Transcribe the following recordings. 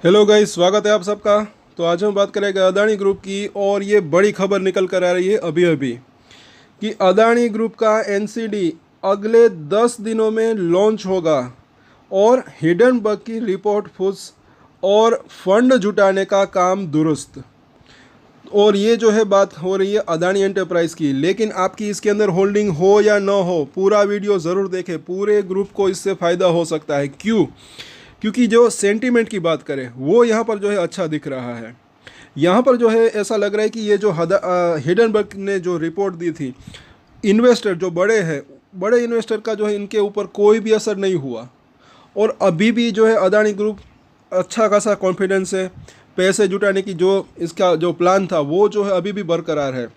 Hello guys, स्वागत है आप सबका। तो आज हम बात करेंगे अदानी ग्रुप की, और ये बड़ी खबर निकल कर आ रही है अभी अभी कि अदानी ग्रुप का एनसीडी अगले 10 दिनों में लॉन्च होगा। और हिडनबर्ग की रिपोर्ट फुस और फंड जुटाने का काम दुरुस्त। और ये जो है बात हो रही है अदानी एंटरप्राइज की, लेकिन आपकी इसके अंदर होल्डिंग हो या ना हो, पूरा वीडियो ज़रूर देखें। पूरे ग्रुप को इससे फ़ायदा हो सकता है। क्यों? क्योंकि जो सेंटीमेंट की बात करें वो यहाँ पर जो है अच्छा दिख रहा है। यहाँ पर जो है ऐसा लग रहा है कि ये जो हिडनबर्ग ने जो रिपोर्ट दी थी, इन्वेस्टर जो बड़े हैं, बड़े इन्वेस्टर का जो है इनके ऊपर कोई भी असर नहीं हुआ। और अभी भी जो है अदानी ग्रुप अच्छा खासा कॉन्फिडेंस है। पैसे जुटाने की जो इसका जो प्लान था वो जो है अभी भी बरकरार है।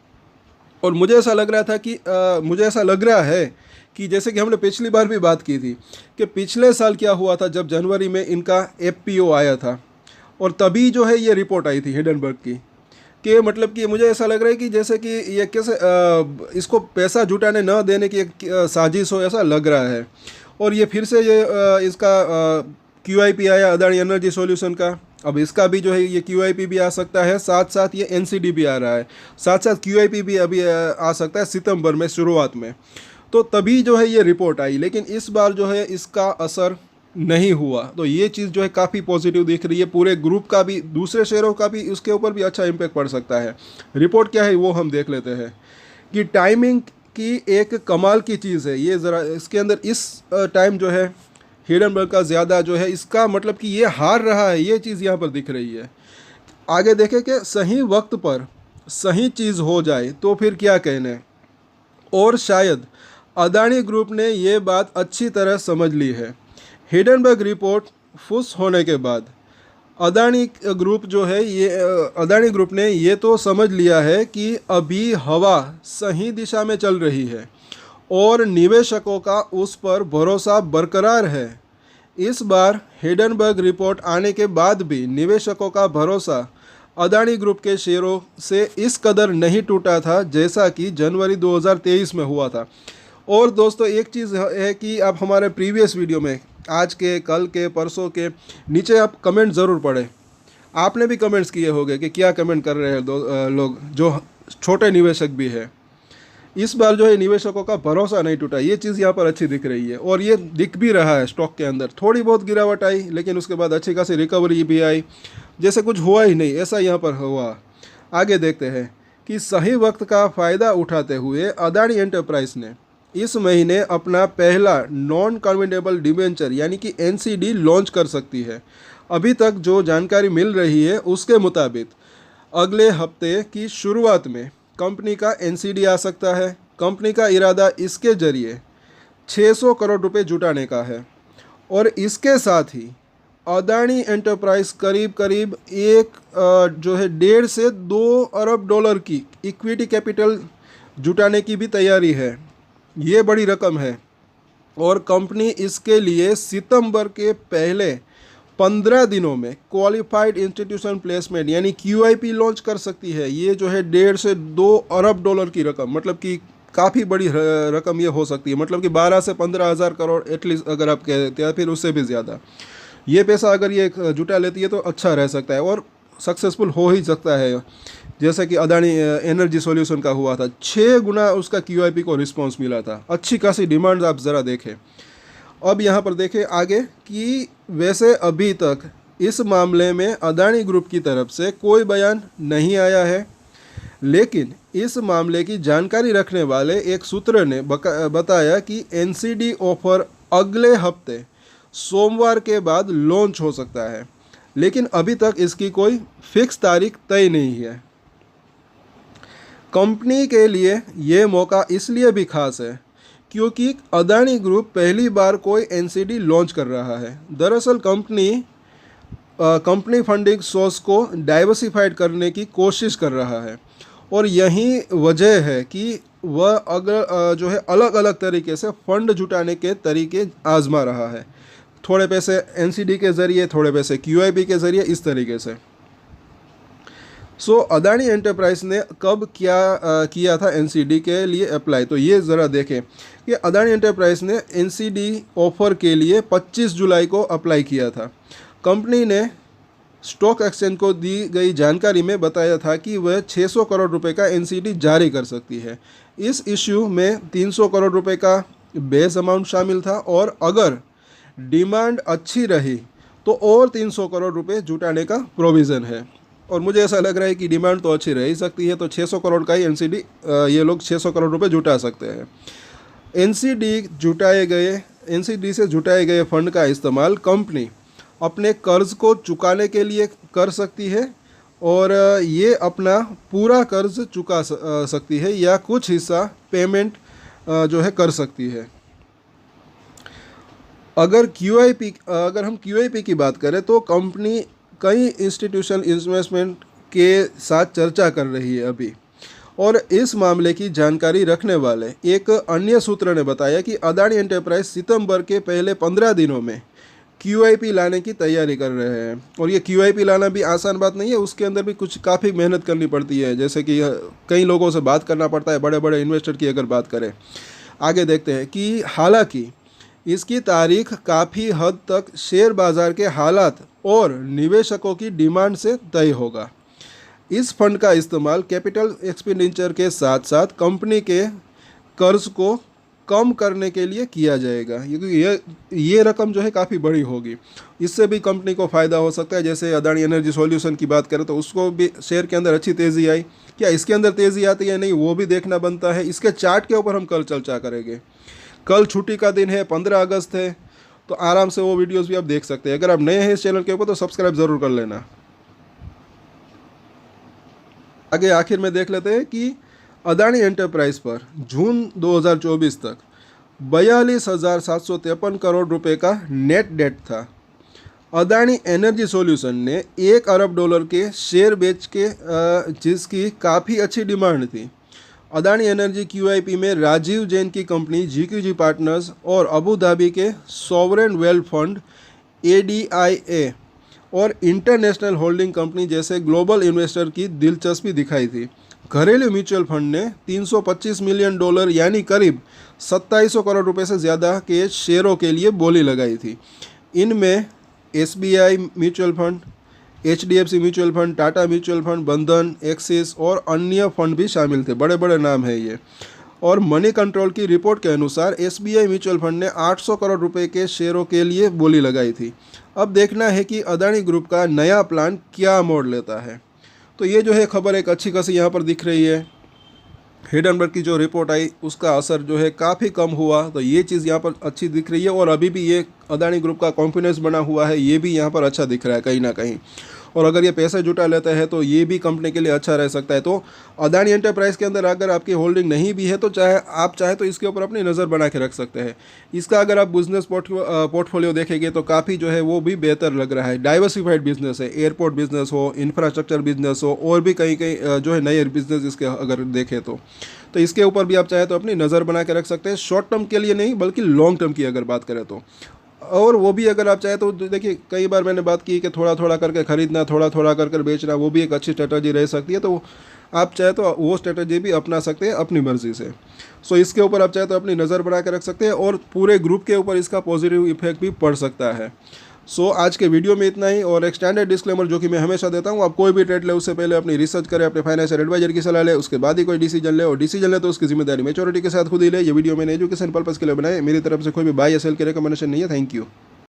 और मुझे ऐसा लग रहा था कि मुझे ऐसा लग रहा है कि जैसे कि हमने पिछली बार भी बात की थी कि पिछले साल क्या हुआ था जब जनवरी में इनका एफपीओ आया था, और तभी जो है ये रिपोर्ट आई थी हिडनबर्ग की। कि मतलब कि मुझे ऐसा लग रहा है कि जैसे कि ये कैसे इसको पैसा जुटाने न देने की एक साजिश हो, ऐसा लग रहा है। और ये फिर से ये इसका क्यूआईपी आया अदानी एनर्जी सॉल्यूशन का। अब इसका भी जो है ये क्यूआईपी भी आ सकता है, साथ साथ ये एनसीडी भी आ रहा है, साथ साथ क्यूआईपी भी अभी आ सकता है सितंबर में शुरुआत में। तो तभी जो है ये रिपोर्ट आई, लेकिन इस बार जो है इसका असर नहीं हुआ। तो ये चीज़ जो है काफ़ी पॉजिटिव दिख रही है। पूरे ग्रुप का भी, दूसरे शेयरों का भी उसके ऊपर भी अच्छा इम्पैक्ट पड़ सकता है। रिपोर्ट क्या है वो हम देख लेते हैं। कि टाइमिंग की एक कमाल की चीज़ है ये। ज़रा इसके अंदर इस टाइम जो है हिडनबर्ग का ज़्यादा जो है, इसका मतलब कि ये हार रहा है, ये चीज़ यहाँ पर दिख रही है। आगे देखें कि सही वक्त पर सही चीज़ हो जाए तो फिर क्या कहने। और शायद अदानी ग्रुप ने ये बात अच्छी तरह समझ ली है। हिडनबर्ग रिपोर्ट फुस होने के बाद अदानी ग्रुप जो है ये अदानी ग्रुप ने ये तो समझ लिया है कि अभी हवा सही दिशा में चल रही है और निवेशकों का उस पर भरोसा बरकरार है। इस बार हिडनबर्ग रिपोर्ट आने के बाद भी निवेशकों का भरोसा अदानी ग्रुप के शेयरों से इस कदर नहीं टूटा था जैसा कि जनवरी 2023 में हुआ था। और दोस्तों एक चीज़ है कि आप हमारे प्रीवियस वीडियो में, आज के, कल के, परसों के, नीचे आप कमेंट ज़रूर पढ़ें। आपने भी कमेंट्स किए होंगे कि क्या कमेंट कर रहे हैं लोग जो छोटे निवेशक भी हैं। इस बार जो है निवेशकों का भरोसा नहीं टूटा, ये चीज़ यहाँ पर अच्छी दिख रही है। और ये दिख भी रहा है स्टॉक के अंदर। थोड़ी बहुत गिरावट आई, लेकिन उसके बाद अच्छी खासी रिकवरी भी आई, जैसे कुछ हुआ ही नहीं, ऐसा यहाँ पर हुआ। आगे देखते हैं कि सही वक्त का फ़ायदा उठाते हुए अदानी एंटरप्राइज ने इस महीने अपना पहला नॉन कन्वर्टेबल डिबेंचर यानी कि एनसीडी लॉन्च कर सकती है। अभी तक जो जानकारी मिल रही है उसके मुताबिक अगले हफ्ते की शुरुआत में कंपनी का एनसीडी आ सकता है। कंपनी का इरादा इसके जरिए 600 करोड़ रुपए जुटाने का है। और इसके साथ ही अदानी एंटरप्राइज करीब करीब जो है 1.5 से 2 अरब डॉलर की इक्विटी कैपिटल जुटाने की भी तैयारी है। ये बड़ी रकम है। और कंपनी इसके लिए सितंबर के पहले 15 दिनों में क्वालिफाइड इंस्टीट्यूशन प्लेसमेंट यानी क्यूआईपी लॉन्च कर सकती है। ये जो है 1.5 से 2 अरब डॉलर की रकम, मतलब कि काफ़ी बड़ी रकम ये हो सकती है। मतलब कि 12 से 15 हज़ार करोड़ एटलीस्ट, अगर आप कह देते हैं, फिर उससे भी ज़्यादा ये पैसा अगर ये जुटा लेती है तो अच्छा रह सकता है और सक्सेसफुल हो ही सकता है। जैसे कि अदानी एनर्जी सॉल्यूशन का हुआ था, 6 गुना उसका क्यूआईपी को रिस्पांस मिला था। अच्छी खासी डिमांड आप ज़रा देखें। अब यहाँ पर देखें आगे कि वैसे अभी तक इस मामले में अदानी ग्रुप की तरफ से कोई बयान नहीं आया है, लेकिन इस मामले की जानकारी रखने वाले एक सूत्र ने बताया कि एनसीडी ऑफर अगले हफ्ते सोमवार के बाद लॉन्च हो सकता है, लेकिन अभी तक इसकी कोई फिक्स तारीख तय नहीं है। कंपनी के लिए ये मौका इसलिए भी खास है क्योंकि अदानी ग्रुप पहली बार कोई एनसीडी लॉन्च कर रहा है। दरअसल कंपनी फंडिंग सोर्स को डाइवर्सिफाइड करने की कोशिश कर रहा है, और यही वजह है कि वह अगर जो है अलग अलग तरीके से फंड जुटाने के तरीके आजमा रहा है। थोड़े पैसे एनसीडी के ज़रिए, थोड़े पैसे क्यूआईपी के ज़रिए, इस तरीके से। अदानी एंटरप्राइज ने कब क्या किया था एनसीडी के लिए अप्लाई, तो ये ज़रा देखें कि अदानी एंटरप्राइज ने एनसीडी ऑफ़र के लिए 25 जुलाई को अप्लाई किया था। कंपनी ने स्टॉक एक्सचेंज को दी गई जानकारी में बताया था कि वह 600 करोड़ रुपए का एनसीडी जारी कर सकती है। इस इश्यू में 300 करोड़ रुपए का बेस अमाउंट शामिल था और अगर डिमांड अच्छी रही तो और 300 करोड़ रुपए जुटाने का प्रोविज़न है। और मुझे ऐसा लग रहा है कि डिमांड तो अच्छी रह ही सकती है, तो 600 करोड़ का ही एनसीडी ये लोग 600 करोड़ रुपए जुटा सकते हैं। एनसीडी से जुटाए गए फंड का इस्तेमाल कंपनी अपने कर्ज को चुकाने के लिए कर सकती है और ये अपना पूरा कर्ज चुका सकती है या कुछ हिस्सा पेमेंट जो है कर सकती है। अगर हम क्यूआईपी की बात करें तो कंपनी कई इंस्टीट्यूशनल इन्वेस्टमेंट के साथ चर्चा कर रही है अभी, और इस मामले की जानकारी रखने वाले एक अन्य सूत्र ने बताया कि अदानी एंटरप्राइज सितंबर के पहले 15 दिनों में क्यूआईपी लाने की तैयारी कर रहे हैं। और ये क्यूआईपी लाना भी आसान बात नहीं है, उसके अंदर भी कुछ काफ़ी मेहनत करनी पड़ती है, जैसे कि कई लोगों से बात करना पड़ता है। बड़े बड़े इन्वेस्टर की अगर बात करें, आगे देखते हैं कि हालांकि इसकी तारीख काफ़ी हद तक शेयर बाज़ार के हालात और निवेशकों की डिमांड से तय होगा। इस फंड का इस्तेमाल कैपिटल एक्सपेंडिचर के साथ साथ कंपनी के कर्ज को कम करने के लिए किया जाएगा, क्योंकि ये रकम जो है काफ़ी बड़ी होगी। इससे भी कंपनी को फ़ायदा हो सकता है। जैसे अदानी एनर्जी सॉल्यूशन की बात करें तो उसको भी शेयर के अंदर अच्छी तेज़ी आई, क्या इसके अंदर तेज़ी आती है नहीं वो भी देखना बनता है। इसके चार्ट के ऊपर हम कल चर्चा करेंगे। कल छुट्टी का दिन है, 15 अगस्त है, तो आराम से वो वीडियोस भी आप देख सकते हैं। अगर आप नए हैं इस चैनल के ऊपर तो सब्सक्राइब ज़रूर कर लेना। आगे आखिर में देख लेते हैं कि अदानी एंटरप्राइज पर जून 2024 तक 42,753 करोड़ रुपए का नेट डेट था। अदानी एनर्जी सॉल्यूशन ने $1 अरब के शेयर बेच के जिसकी काफ़ी अच्छी डिमांड थी। अदानी एनर्जी क्यूआईपी में राजीव जैन की कंपनी जीक्यूजी पार्टनर्स और अबू धाबी के सॉवरेन वेल्थ फंड एडीआईए और इंटरनेशनल होल्डिंग कंपनी जैसे ग्लोबल इन्वेस्टर की दिलचस्पी दिखाई थी। घरेलू म्यूचुअल फंड ने $325 मिलियन यानी करीब 2700 करोड़ रुपए से ज़्यादा के शेयरों के लिए बोली लगाई थी। इनमें SBI mutual fund, HDFC mutual fund, Tata mutual fund, बंधन, एक्सिस और अन्य फंड भी शामिल थे। बड़े बड़े नाम हैं ये। और मनी कंट्रोल की रिपोर्ट के अनुसार एसबीआई म्यूचुअल फंड ने 800 करोड़ रुपए के शेयरों के लिए बोली लगाई थी। अब देखना है कि अदानी ग्रुप का नया प्लान क्या मोड़ लेता है। तो ये जो है खबर एक अच्छी खासी यहाँ पर दिख रही है। हिडनबर्ग की जो रिपोर्ट आई उसका असर जो है काफ़ी कम हुआ, तो ये चीज़ यहाँ पर अच्छी दिख रही है। और अभी भी ये अदानी ग्रुप का कॉन्फिडेंस बना हुआ है, ये भी यहाँ पर अच्छा दिख रहा है कहीं ना कहीं। और अगर ये पैसे जुटा लेता है तो ये भी कंपनी के लिए अच्छा रह सकता है। तो अदानी एंटरप्राइज के अंदर अगर आपकी होल्डिंग नहीं भी है तो चाहे तो इसके ऊपर अपनी नज़र बना के रख सकते हैं। इसका अगर आप बिजनेस पोर्टफोलियो देखेंगे तो काफ़ी जो है वो भी बेहतर लग रहा है। डाइवर्सिफाइड बिजनेस है, एयरपोर्ट बिजनेस हो, इंफ्रास्ट्रक्चर बिजनेस हो, और भी कहीं कहीं जो है नए बिजनेस इसके अगर देखें तो इसके ऊपर भी आप चाहे तो अपनी नज़र बना के रख सकते हैं। शॉर्ट टर्म के लिए नहीं बल्कि लॉन्ग टर्म की अगर बात करें तो। और वो भी अगर आप चाहे तो देखिए, कई बार मैंने बात की कि थोड़ा थोड़ा करके खरीदना, थोड़ा थोड़ा कर बेचना, वो भी एक अच्छी स्ट्रेटजी रह सकती है। तो आप चाहे तो वो स्ट्रेटजी भी अपना सकते हैं अपनी मर्ज़ी से। सो इसके ऊपर आप चाहे तो अपनी नज़र बना के रख सकते हैं और पूरे ग्रुप के ऊपर इसका पॉजिटिव इफेक्ट भी पड़ सकता है। सो आज के वीडियो में इतना ही। और एक स्टैंडर्ड डिस्क्लेमर जो कि मैं हमेशा देता हूँ, आप कोई भी ट्रेड ले उससे पहले अपनी रिसर्च करें, अपने फाइनेंशियल एडवाइजर की सलाह ले, उसके बाद ही कोई डिसीजन ले। और डिसीजन ले तो उसकी जिम्मेदारी मैच्योरिटी के साथ खुद ही ले। ये वीडियो मैंने एजुकेशन पर्पज़ के लिए बनाए, मेरी तरफ से कोई भी बाय या सेल की रिकमेंडेशन नहीं है। Thank you.